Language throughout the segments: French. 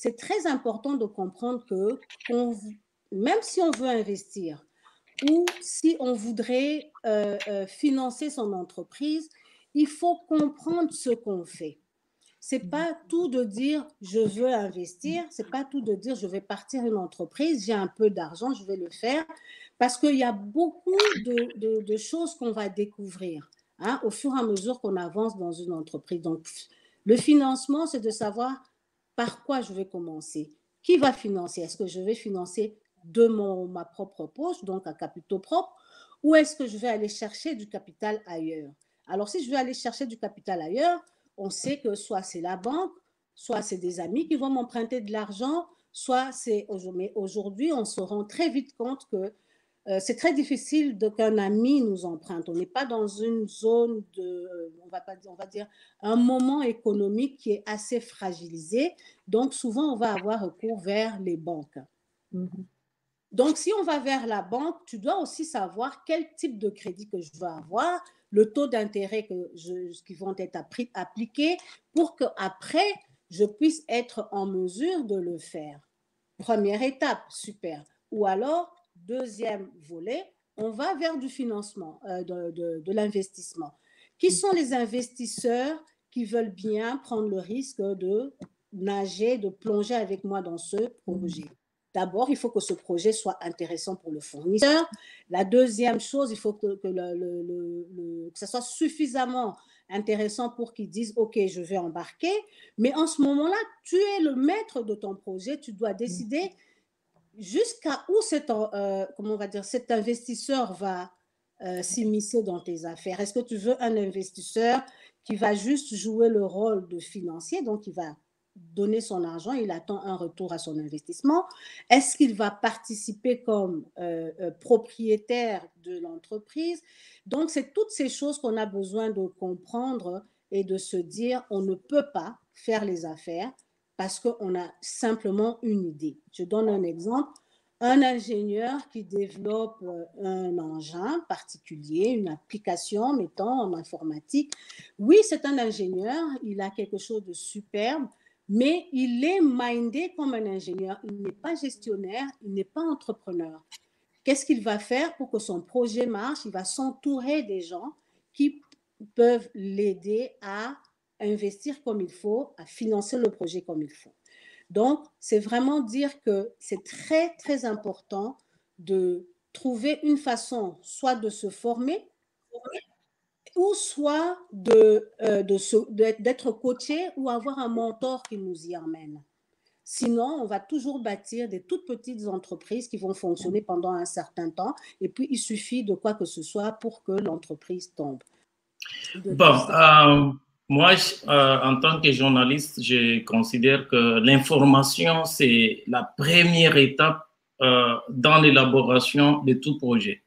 c'est très important de comprendre que même si on veut investir ou si on voudrait financer son entreprise, il faut comprendre ce qu'on fait. C'est pas tout de dire je veux investir, c'est pas tout de dire je vais partir une entreprise, j'ai un peu d'argent, je vais le faire, parce qu'il y a beaucoup de choses qu'on va découvrir hein, au fur et à mesure qu'on avance dans une entreprise. Donc, le financement, c'est de savoir par quoi je vais commencer. Qui va financer? Est-ce que je vais financer de ma propre poche, donc à capitaux propres, ou est-ce que je vais aller chercher du capital ailleurs? Alors, si je vais aller chercher du capital ailleurs, on sait que soit c'est la banque, soit c'est des amis qui vont m'emprunter de l'argent, soit c'est... Mais aujourd'hui, on se rend très vite compte que c'est très difficile qu'un ami nous emprunte. On n'est pas dans une zone de, on va dire, un moment économique qui est assez fragilisé. Donc, souvent, on va avoir recours vers les banques. Donc, si on va vers la banque, tu dois aussi savoir quel type de crédit que je veux avoir, le taux d'intérêt qui vont être appliqués pour qu'après, je puisse être en mesure de le faire. Première étape, super. Ou alors, deuxième volet, on va vers du financement, de l'investissement. Qui sont les investisseurs qui veulent bien prendre le risque de nager, de plonger avec moi dans ce projet? D'abord, il faut que ce projet soit intéressant pour le fournisseur. La deuxième chose, il faut que ça soit suffisamment intéressant pour qu'ils disent « Ok, je vais embarquer ». Mais en ce moment-là, tu es le maître de ton projet. Tu dois décider jusqu'à où comment on va dire, cet investisseur va s'immiscer dans tes affaires. Est-ce que tu veux un investisseur qui va juste jouer le rôle de financier, donc il va donner son argent, il attend un retour à son investissement? Est-ce qu'il va participer comme propriétaire de l'entreprise? Donc, c'est toutes ces choses qu'on a besoin de comprendre et de se dire, on ne peut pas faire les affaires parce qu'on a simplement une idée. Je donne un exemple. Un ingénieur qui développe un engin particulier, une application, mettons, en informatique. Oui, c'est un ingénieur, il a quelque chose de superbe, mais il est mindé comme un ingénieur. Il n'est pas gestionnaire, il n'est pas entrepreneur. Qu'est-ce qu'il va faire pour que son projet marche? Il va s'entourer des gens qui peuvent l'aider à investir comme il faut, à financer le projet comme il faut. Donc, c'est vraiment dire que c'est très, très important de trouver une façon soit de se former ou soit d'être coaché ou avoir un mentor qui nous y emmène. Sinon, on va toujours bâtir des toutes petites entreprises qui vont fonctionner pendant un certain temps et puis il suffit de quoi que ce soit pour que l'entreprise tombe. Bon, moi, en tant que journaliste, je considère que l'information, c'est la première étape dans l'élaboration de tout projet.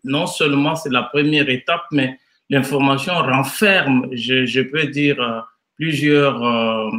Non seulement c'est la première étape, mais l'information renferme, je peux dire, plusieurs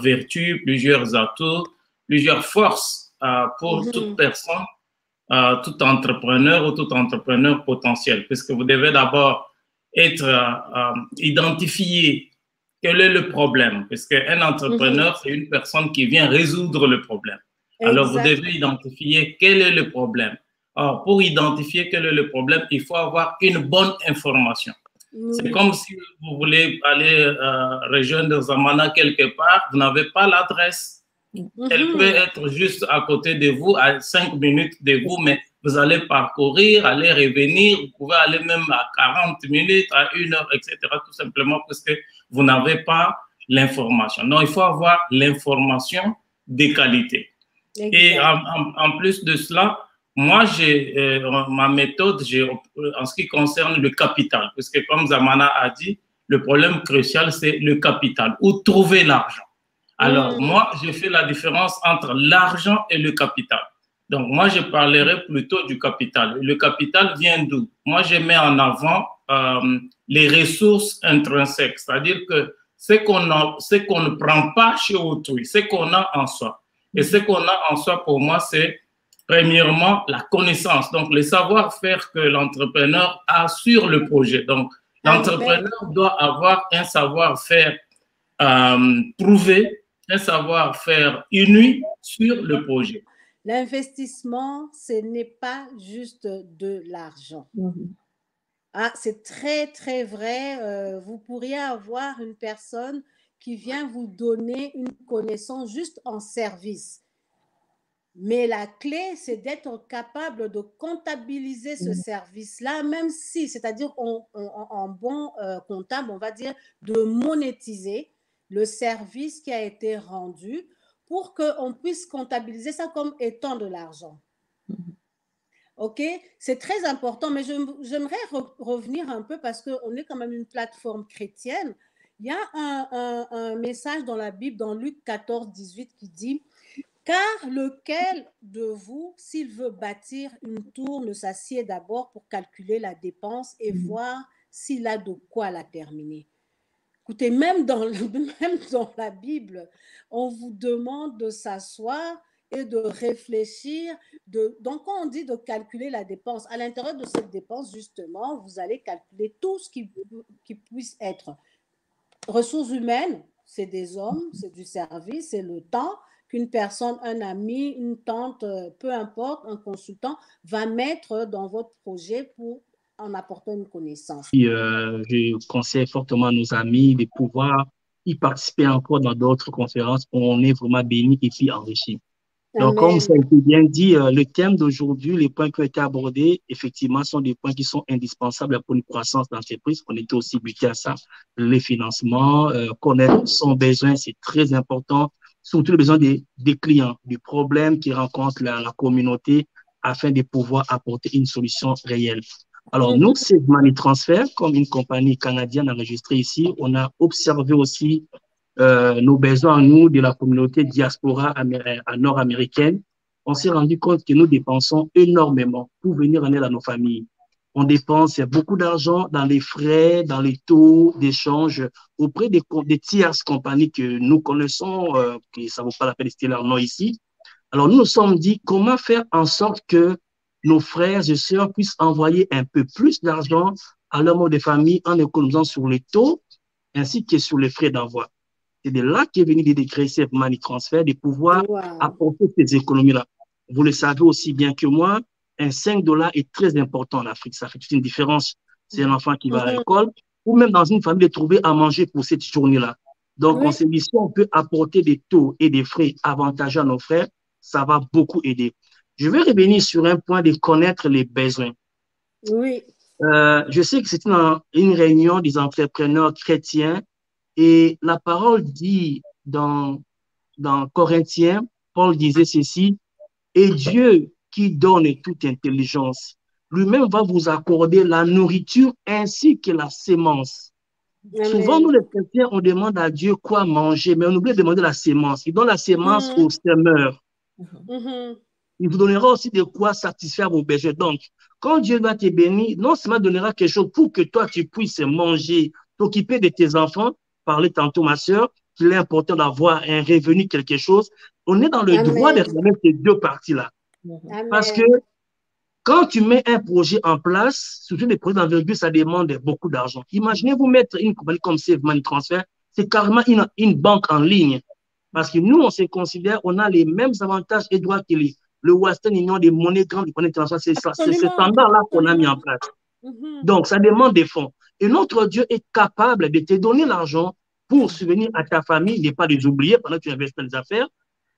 vertus, plusieurs atouts, plusieurs forces pour toute personne, tout entrepreneur ou tout entrepreneur potentiel, puisque vous devez d'abord être identifié quel est le problème, parce qu'un entrepreneur, c'est une personne qui vient résoudre le problème. Alors, vous devez identifier quel est le problème. Alors, pour identifier quel est le problème, il faut avoir une bonne information. C'est comme si vous voulez aller rejoindre Zamana quelque part, vous n'avez pas l'adresse. Elle peut être juste à côté de vous, à 5 minutes de vous, mais vous allez parcourir, aller revenir, vous pouvez aller même à 40 minutes, à 1 heure, etc., tout simplement parce que vous n'avez pas l'information. Donc, il faut avoir l'information de qualité. Et en plus de cela, moi, j'ai ma méthode en ce qui concerne le capital, parce que comme Zamana a dit, le problème crucial, c'est le capital, où trouver l'argent. Alors, moi, je fais la différence entre l'argent et le capital. Donc, moi, je parlerai plutôt du capital. Le capital vient d'où? Moi, je mets en avant les ressources intrinsèques, c'est-à-dire que ce qu'on ne prend pas chez autrui, ce qu'on a en soi. Et ce qu'on a en soi, pour moi, c'est premièrement la connaissance, donc le savoir-faire que l'entrepreneur a sur le projet. Donc, l'entrepreneur doit avoir un savoir-faire prouvé un savoir-faire uni sur le projet. L'investissement, ce n'est pas juste de l'argent. Ah, c'est très, très vrai. Vous pourriez avoir une personne qui vient vous donner une connaissance juste en service. Mais la clé, c'est d'être capable de comptabiliser ce service-là, même si, c'est-à-dire en bon comptable, on va dire, de monétiser le service qui a été rendu pour qu'on puisse comptabiliser ça comme étant de l'argent. OK? C'est très important, mais j'aimerais revenir un peu parce qu'on est quand même une plateforme chrétienne. Il y a un message dans la Bible, dans Luc 14, 18, qui dit « Car lequel de vous, s'il veut bâtir une tour, ne s'assied d'abord pour calculer la dépense et voir s'il a de quoi la terminer. » Écoutez, même dans la Bible, on vous demande de s'asseoir et de réfléchir. Donc, quand on dit de calculer la dépense, à l'intérieur de cette dépense, justement, vous allez calculer tout ce qui puisse être ressources humaines, c'est des hommes, c'est du service, c'est le temps qu'une personne, un ami, une tante, peu importe, un consultant, va mettre dans votre projet pour en apporter une connaissance. Je conseille fortement à nos amis de pouvoir y participer encore dans d'autres conférences où on est vraiment béni et puis enrichi. Donc, comme ça a été bien dit, le thème d'aujourd'hui, les points qui ont été abordés, effectivement, sont des points qui sont indispensables pour une croissance d'entreprise. On était aussi buté à ça. Les financements, connaître son besoin, c'est très important, surtout le besoin des clients, du problème qui rencontre la communauté afin de pouvoir apporter une solution réelle. Alors, nous, c'est Money Transfer, comme une compagnie canadienne enregistrée ici, on a observé aussi nos besoins, nous, de la communauté diaspora nord-américaine. On s'est rendu compte que nous dépensons énormément pour venir en aide à nos familles. On dépense beaucoup d'argent dans les frais, dans les taux d'échange auprès des tierces compagnies que nous connaissons, que ça ne vaut pas la peine de citer leur nom ici. Alors, nous nous sommes dit comment faire en sorte que nos frères et sœurs puissent envoyer un peu plus d'argent à leur mode de famille en économisant sur les taux ainsi que sur les frais d'envoi. C'est de là qu'est venu l'idée de créer cette Money Transfer, de pouvoir apporter ces économies-là. Vous le savez aussi bien que moi, un 5 $ est très important en Afrique. Ça fait toute une différence. C'est un enfant qui va à l'école ou même dans une famille de trouver à manger pour cette journée-là. Donc, on s'est dit, si on peut apporter des taux et des frais avantageux à nos frères, ça va beaucoup aider. Je vais revenir sur un point de connaître les besoins. Oui. Je sais que c'était une réunion des entrepreneurs chrétiens et la parole dit dans Corinthiens, Paul disait ceci, « Et Dieu qui donne toute intelligence, lui-même va vous accorder la nourriture ainsi que la sémence. » Souvent, nous les chrétiens, on demande à Dieu quoi manger, mais on oublie de demander la sémence. Il donne la sémence au semeur. Il vous donnera aussi de quoi satisfaire vos besoins. Donc, quand Dieu va te bénir, non seulement donnera quelque chose pour que toi, tu puisses manger, t'occuper de tes enfants, parler tantôt, ma soeur, qu'il est important d'avoir un revenu, quelque chose. On est dans le droit de remettre ces deux parties-là. Parce que quand tu mets un projet en place, surtout des projets d'envergure, ça demande beaucoup d'argent. Imaginez-vous mettre une compagnie comme Save Money Transfer, c'est carrément une banque en ligne. Parce que nous, on se considère, on a les mêmes avantages et droits que le Western Union des monnaies grandes, des monnaies internationales. C'est ce standard-là qu'on a mis en place. Donc, ça demande des fonds. Et notre Dieu est capable de te donner l'argent pour subvenir à ta famille, ne pas les oublier pendant que tu investis dans les affaires,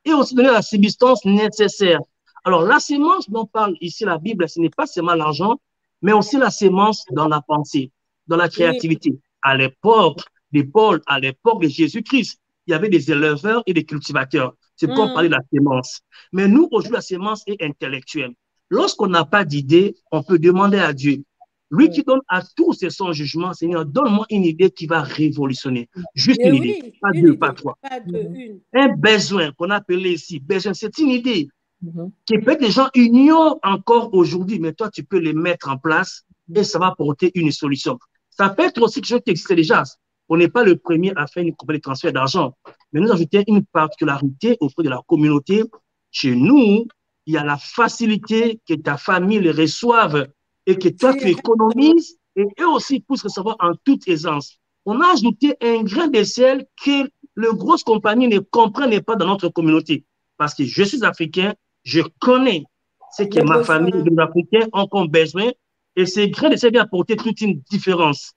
et aussi donner la subsistance nécessaire. Alors, la sémence dont parle ici la Bible, ce n'est pas seulement l'argent, mais aussi la sémence dans la pensée, dans la créativité. À l'époque de Paul, à l'époque de Jésus-Christ, il y avait des éleveurs et des cultivateurs. C'est pourquoi on parlait de la sémence. Mais nous, aujourd'hui, la sémence est intellectuelle. Lorsqu'on n'a pas d'idée, on peut demander à Dieu. Lui qui donne à tous son jugement, Seigneur, donne-moi une idée qui va révolutionner. Juste une idée, pas deux, pas trois. Un besoin qu'on appelait ici, besoin, c'est une idée qui peut-être des gens ignorent encore aujourd'hui, mais toi, tu peux les mettre en place et ça va porter une solution. Ça peut être aussi quelque chose qui existe déjà. On n'est pas le premier à faire une compagnie de transfert d'argent, mais nous ajoutons une particularité auprès de la communauté. Chez nous, il y a la facilité que ta famille les reçoive et que toi, tu économises et eux aussi puissent recevoir en toute aisance. On a ajouté un grain de sel que les grosses compagnies ne comprennent pas dans notre communauté. Parce que je suis africain, je connais ce que ma famille, les Africains ont comme besoin. Et c'est gré de servir apporter toute une différence.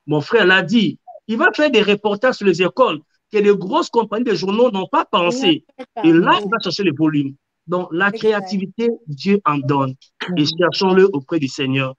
Mon frère l'a dit, il va faire des reportages sur les écoles que les grosses compagnies de journaux n'ont pas pensé. Et là, il va chercher le volume. Donc, la créativité, Dieu en donne. Et cherchons-le auprès du Seigneur.